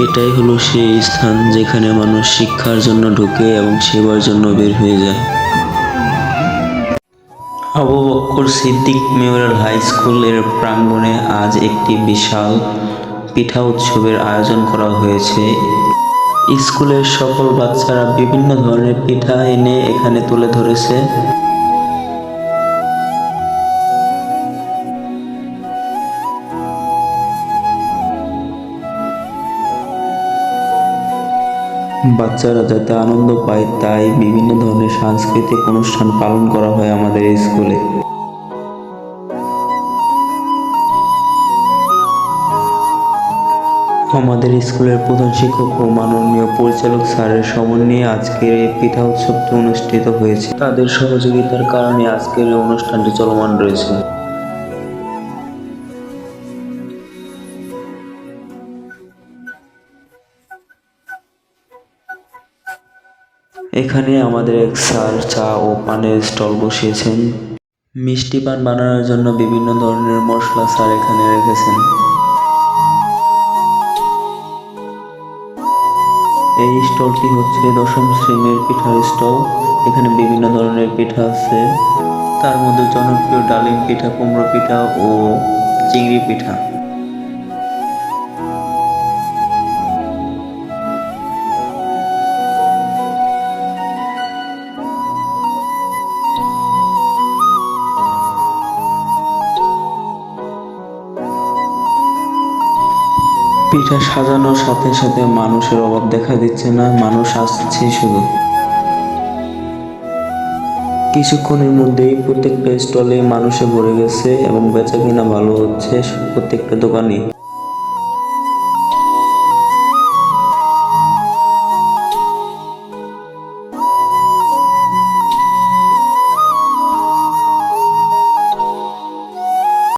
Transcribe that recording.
এটাই হলো সেই স্থান যেখানে মানুষ শিক্ষার জন্য ঢোকে এবং সেবার জন্য বের হয়ে যায়। আবু বক্কর সিদ্দিক মেমোরিয়াল হাই স্কুলের প্রাঙ্গণে আজ একটি বিশাল পিঠা উৎসবের আয়োজন করা হয়েছে। স্কুলের সকল বাচ্চারা বিভিন্ন ধরনের পিঠা এনে এখানে তুলে ধরেছে। বাচ্চারা যাতে আনন্দ পায় তাই বিভিন্ন ধরনের সাংস্কৃতিক অনুষ্ঠান পালন করা হয় আমাদের এই স্কুলে। আমাদের স্কুলের প্রধান শিক্ষক ও মাননীয় পরিচালক স্যারের সমন্বয়ে আজকের এই পিঠা উৎসবটি অনুষ্ঠিত হয়েছে। তাদের সহযোগিতার কারণে আজকের এই অনুষ্ঠানটি চলমান রয়েছে। এখানে আমাদের এক স্যার চা ও পানের স্টল বসিয়েছেন। মিষ্টি পান বানানোর জন্য বিভিন্ন ধরনের মশলা স্যার এখানে রেখেছেন। এই স্টলটি হচ্ছে দশম শ্রেণীর পিঠার স্টল। এখানে বিভিন্ন ধরনের পিঠা আছে, তার মধ্যে জনপ্রিয় ডালিম পিঠা, কুমড়ো পিঠা ও চিংড়ি পিঠা। পিঠা সাজানোর সাথে সাথে মানুষের অভাব দেখা দিচ্ছে না, মানুষ আসছে শুধু। কিছুক্ষণের মধ্যেই প্রত্যেকটা স্টলে মানুষে ভরে গেছে এবং বেচাকেনা ভালো হচ্ছে প্রত্যেকটা দোকানে।